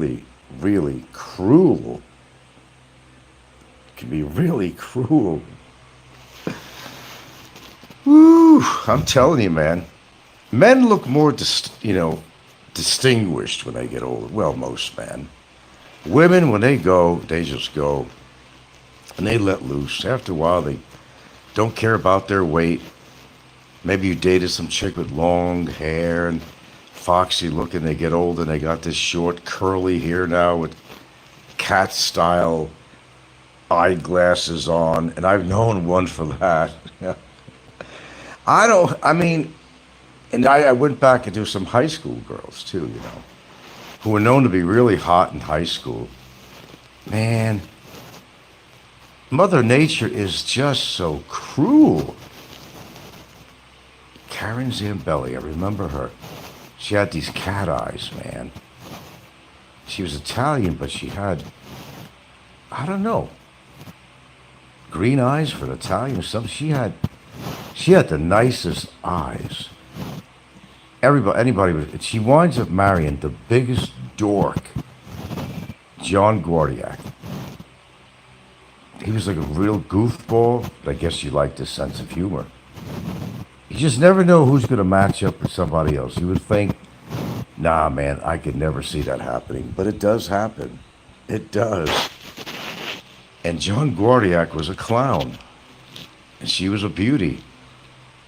really, really cruel. Can be really cruel. Woo! I'm telling you, man. Men look more, distinguished when they get older. Well, most men. Women, when they go, they just go and they let loose. After a while, they don't care about their weight. Maybe you dated some chick with long hair and foxy looking. They get older and they got this short, curly hair now with cat style eyeglasses on. And I've known one for that. I mean, and I went back into some high school girls too, who were known to be really hot in high school. Man, Mother Nature is just so cruel. Karen Zambelli, I remember her. She had these cat eyes, man. She was Italian, but she had, I don't know, green eyes for an Italian or something. She had the nicest eyes. Anybody would. She winds up marrying the biggest dork, John Gordiak. He was like a real goofball, but I guess you liked his sense of humor. You just never know who's going to match up with somebody else. You would think, nah, man, I could never see that happening. But it does happen. It does. And John Gordiak was a clown. And she was a beauty.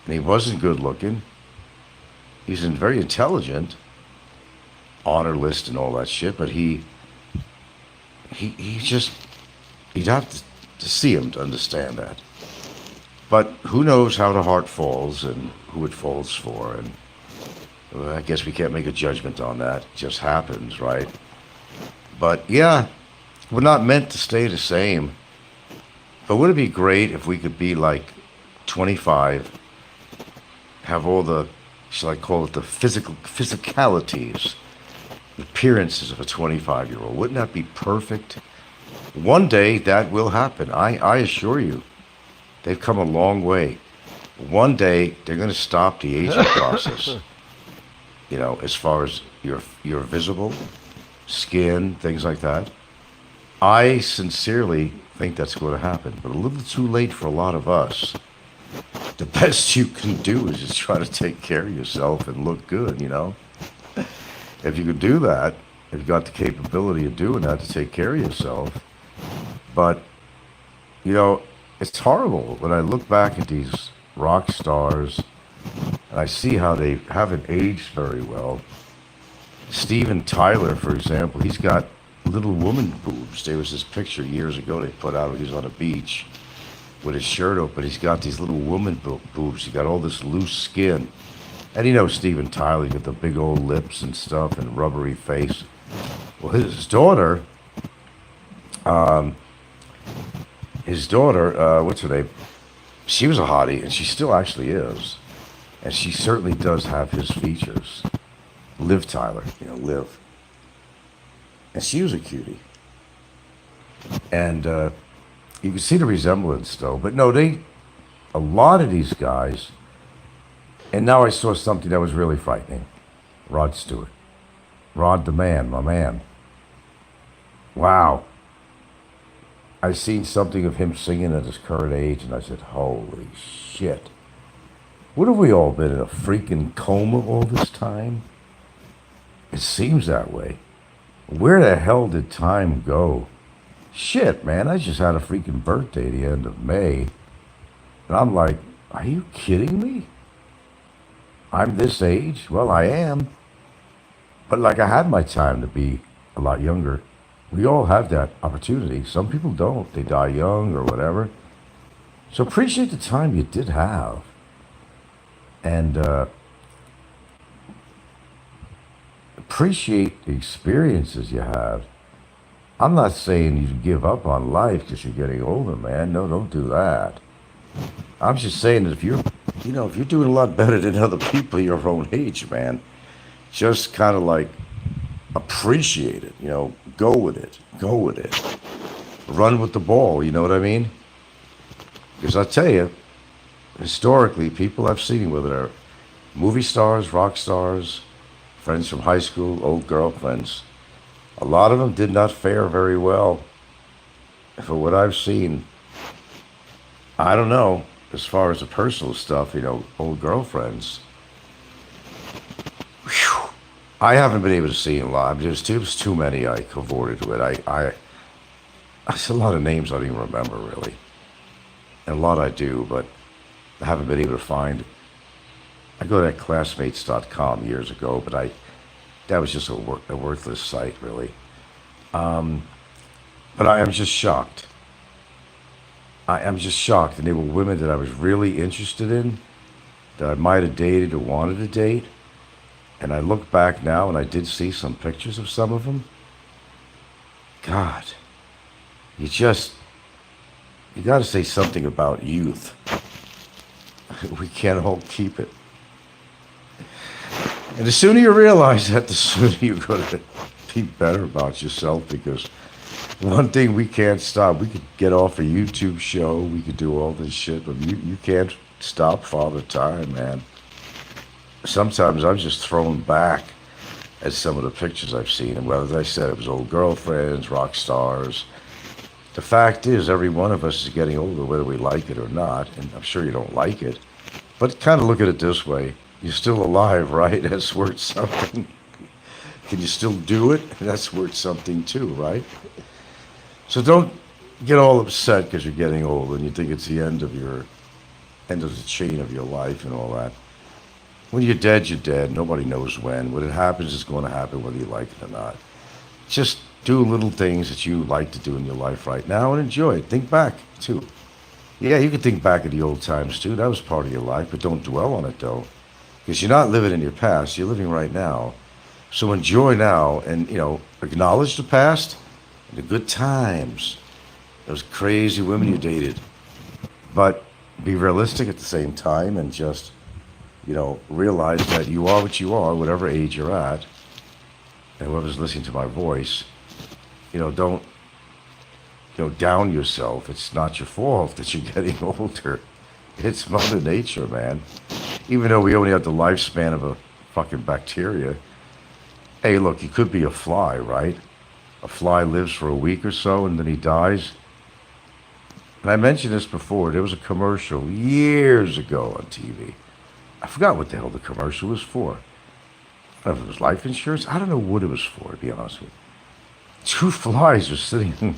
And he wasn't good looking. He's very intelligent, honor list and all that shit, but he just, you'd have to see him to understand that. But who knows how the heart falls and who it falls for, and I guess we can't make a judgment on that. It just happens, right? But yeah, we're not meant to stay the same. But would it be great if we could be like 25, have all the, shall I call it, the physicalities, the appearances of a 25-year-old? Wouldn't that be perfect? One day that will happen. I assure you. They've come a long way. One day they're going to stop the aging process. As far as your visible skin, things like that. I sincerely think that's going to happen, but a little too late for a lot of us. The best you can do is just try to take care of yourself and look good, If you could do that, if you got the capability of doing that to take care of yourself. But, it's horrible when I look back at these rock stars and I see how they haven't aged very well. Steven Tyler, for example, he's got little woman boobs. There was this picture years ago they put out. He was on a beach with his shirt open. He's got these little woman boobs. He got all this loose skin. And Steven Tyler, he got the big old lips and stuff and rubbery face. Well, his daughter, what's her name? She was a hottie, and she still actually is. And she certainly does have his features. Liv Tyler, Liv. And she was a cutie. And you can see the resemblance, though. But no, a lot of these guys, and now I saw something that was really frightening. Rod Stewart. Rod the man, my man. Wow. I seen something of him singing at his current age, and I said, holy shit. What have we all been in a freaking coma all this time? It seems that way. Where the hell did time go? Shit, man, I just had a freaking birthday at the end of May. And I'm like, are you kidding me? I'm this age? Well, I am. But I had my time to be a lot younger. We all have that opportunity. Some people don't. They die young or whatever. So appreciate the time you did have. And appreciate the experiences you have. I'm not saying you should give up on life because you're getting older, man. No, don't do that. I'm just saying that if you're doing a lot better than other people your own age, man, just kind of appreciate it, go with it. Run with the ball, you know what I mean? Because I tell you, historically, people I've seen, whether they're movie stars, rock stars, friends from high school, old girlfriends, A lot of them did not fare very well. For what I've seen, I don't know. As far as the personal stuff, old girlfriends. Whew, I haven't been able to see a lot. There's too many I avoided with. It's a lot of names I don't even remember really, and a lot I do, but I haven't been able to find. I go to that classmates.com years ago, but that was just a worthless site really. But I am just shocked. I am just shocked, and they were women that I was really interested in, that I might have dated or wanted to date. And I look back now, and I did see some pictures of some of them. God, you just you got to say something about youth. We can't all keep it. And the sooner you realize that, the sooner you're going to be better about yourself. Because one thing we can't stop, we could get off a YouTube show, we could do all this shit, but you can't stop Father Time, man. Sometimes I'm just thrown back at some of the pictures I've seen, and whether I said it was old girlfriends, rock stars. The fact is, every one of us is getting older, whether we like it or not, and I'm sure you don't like it. But kind of look at it this way: you're still alive, right? That's worth something. Can you still do it? That's worth something too, right? So don't get all upset because you're getting old and you think it's the end of the chain of your life and all that. When you're dead, you're dead. Nobody knows when. When it happens, it's going to happen whether you like it or not. Just do little things that you like to do in your life right now and enjoy it. Think back, too. Yeah, you can think back at the old times, too. That was part of your life, but don't dwell on it, though. Because you're not living in your past. You're living right now. So enjoy now and, acknowledge the past and the good times. Those crazy women you dated. But be realistic at the same time and just realize that you are what you are, whatever age you're at, and whoever's listening to my voice, don't, down yourself. It's not your fault that you're getting older. It's Mother Nature, man. Even though we only have the lifespan of a fucking bacteria. Hey, look, you could be a fly, right? A fly lives for a week or so and then he dies. And I mentioned this before. There was a commercial years ago on TV. I forgot what the hell the commercial was for. I don't know if it was life insurance. I don't know what it was for, to be honest with you. Two flies are sitting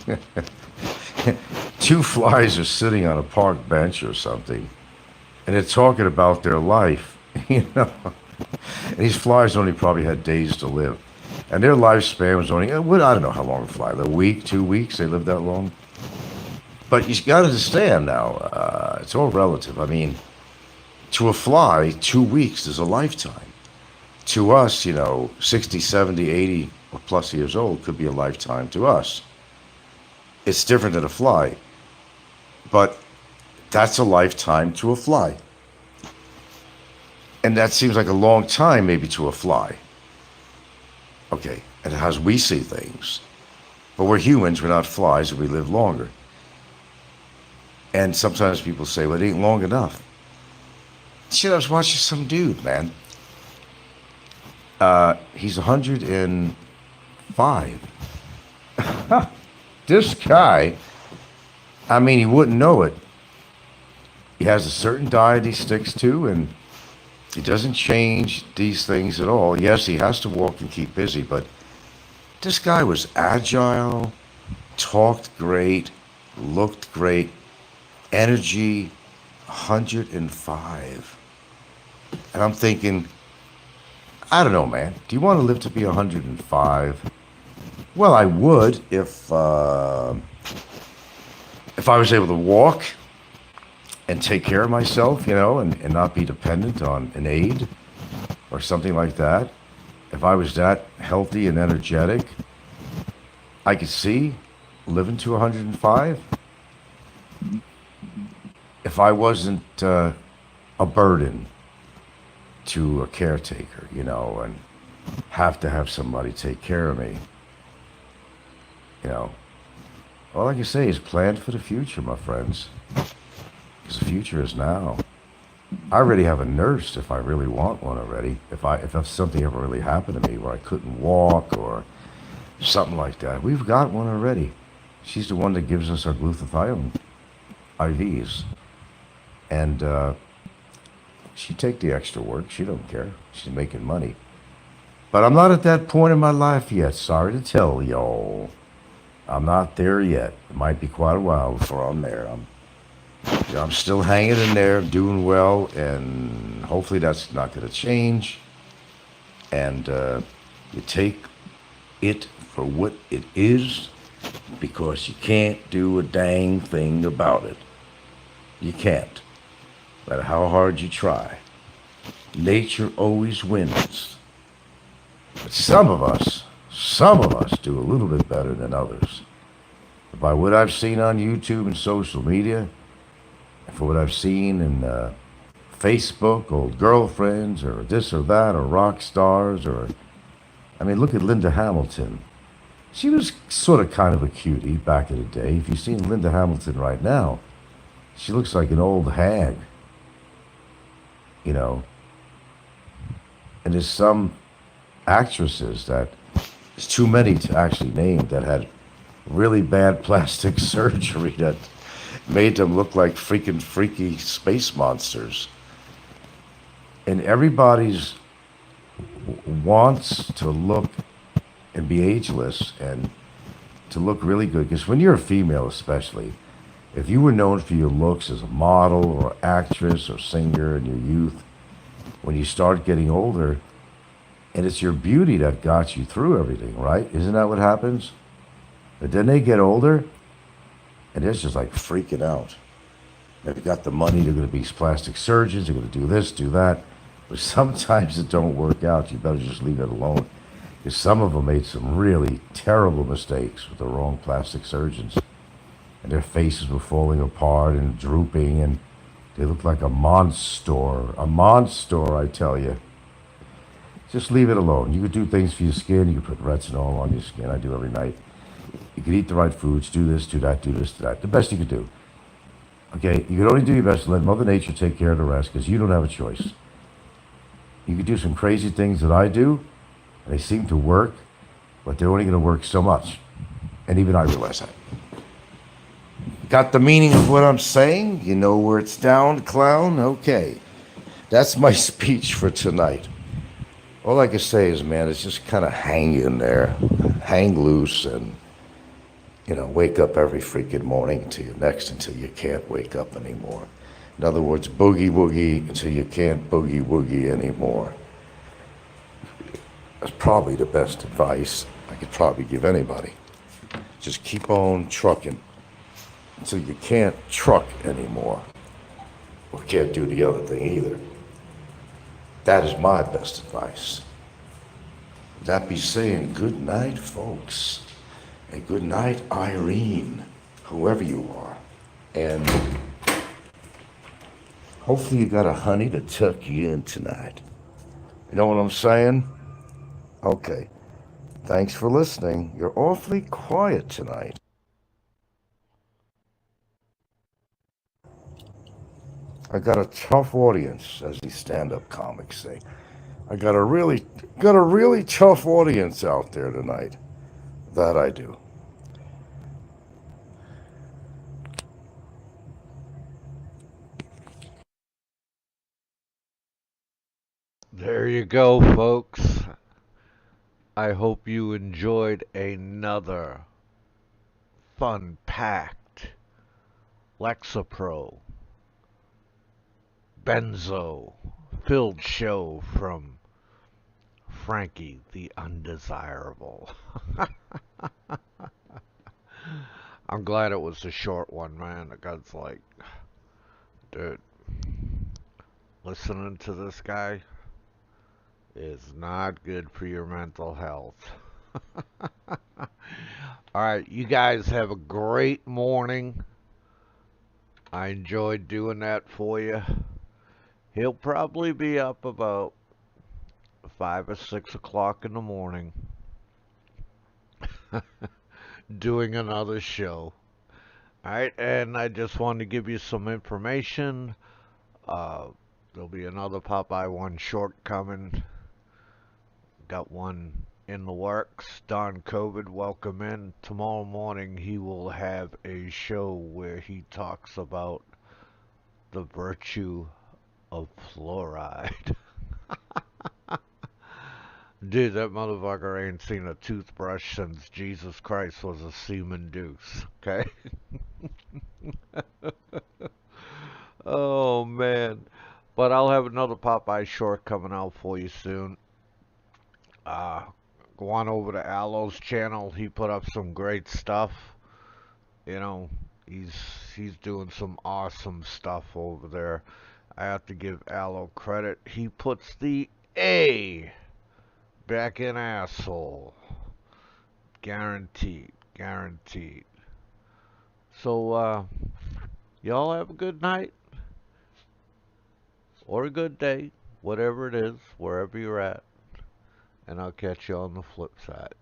two flies are sitting on a park bench or something, and they're talking about their life, And these flies only probably had days to live. And their lifespan was only, I don't know how long a fly, a week, 2 weeks, they lived that long. But you got to understand now, it's all relative. I mean, to a fly, 2 weeks is a lifetime. To us, 60, 70, 80 or plus years old could be a lifetime to us. It's different than a fly. But that's a lifetime to a fly. And that seems like a long time maybe to a fly. Okay, and how we see things. But we're humans, we're not flies, and we live longer. And sometimes people say, well, it ain't long enough. Shit, I was watching some dude, man. He's 105. This guy, I mean, he wouldn't know it. He has a certain diet he sticks to, and he doesn't change these things at all. Yes, he has to walk and keep busy, but this guy was agile, talked great, looked great, energy, 105. And I'm thinking, I don't know, man. Do you want to live to be 105? Well, I would if I was able to walk and take care of myself, and not be dependent on an aid or something like that. If I was that healthy and energetic, I could see living to 105. If I wasn't a burden to a caretaker, and have to have somebody take care of me, all I can say is plan for the future, my friends. Because the future is now. I already have a nurse if I really want one already. If something ever really happened to me where I couldn't walk or something like that. We've got one already. She's the one that gives us our glutathione IVs, and she take the extra work. She don't care. She's making money. But I'm not at that point in my life yet. Sorry to tell y'all. I'm not there yet. It might be quite a while before I'm there. I'm still hanging in there, doing well, and hopefully that's not going to change. And you take it for what it is because you can't do a dang thing about it. You can't, no matter how hard you try. Nature always wins. But some of us do a little bit better than others. By what I've seen on YouTube and social media, and for what I've seen in Facebook, old girlfriends, or this or that, or rock stars, or I mean, look at Linda Hamilton. She was sort of kind of a cutie back in the day. If you've seen Linda Hamilton right now, she looks like an old hag, you know. And there's some actresses that there's too many to actually name that had really bad plastic surgery that made them look like freaking freaky space monsters. And everybody's wants to look and be ageless and to look really good. Because when you're a female, especially, if you were known for your looks as a model or actress or singer in your youth, when you start getting older, and it's your beauty that got you through everything, right? Isn't that what happens? But then they get older, and it's just like freaking out. They've got the money, they're going to be plastic surgeons, they're going to do this, do that. But sometimes it don't work out. You better just leave it alone. Because some of them made some really terrible mistakes with the wrong plastic surgeons. And their faces were falling apart and drooping, and they looked like a monster. A monster, I tell you. Just leave it alone. You could do things for your skin. You could put retinol on your skin. I do every night. You could eat the right foods, do this, do that, do this, do that. The best you could do. Okay, you can only do your best to let Mother Nature take care of the rest because you don't have a choice. You could do some crazy things that I do, and they seem to work, but they're only going to work so much. And even I realize that. Got the meaning of what I'm saying? You know where it's down, clown? Okay. That's my speech for tonight. All I can say is, man, it's just kind of hang in there, hang loose, and, you know, wake up every freaking morning until you can't wake up anymore. In other words, boogie woogie until you can't boogie woogie anymore. That's probably the best advice I could probably give anybody. Just keep on trucking until you can't truck anymore. Or can't do the other thing either. That is my best advice. That be saying good night, folks. And good night, Irene, whoever you are. And hopefully you got a honey to tuck you in tonight. You know what I'm saying? Okay. Thanks for listening. You're awfully quiet tonight. I got a tough audience, as these stand-up comics say. I got a really tough audience out there tonight. That I do. There you go, folks. I hope you enjoyed another fun-packed Lexapro, Benzo filled show from Frankie the Undesirable. I'm glad it was a short one, man. Because, like, dude, listening to this guy is not good for your mental health. Alright, you guys have a great morning. I enjoyed doing that for you. He'll probably be up about 5 or 6 o'clock in the morning doing another show. Alright, and I just wanted to give you some information. Uh, there'll be another Popeye 1 short coming. Got one in the works. Don COVID, welcome in. Tomorrow morning he will have a show where he talks about the virtue of fluoride. Dude, that motherfucker ain't seen a toothbrush since Jesus Christ was a semen deuce, okay? Oh, man. But I'll have another Popeye short coming out for you soon. Uh, Go on over to Alo's channel. He put up some great stuff. You know, he's he's doing some awesome stuff over there. I have to give Aloe credit. He puts the A back in asshole. Guaranteed, guaranteed. So, y'all have a good night or a good day, whatever it is, wherever you're at, and I'll catch you on the flip side.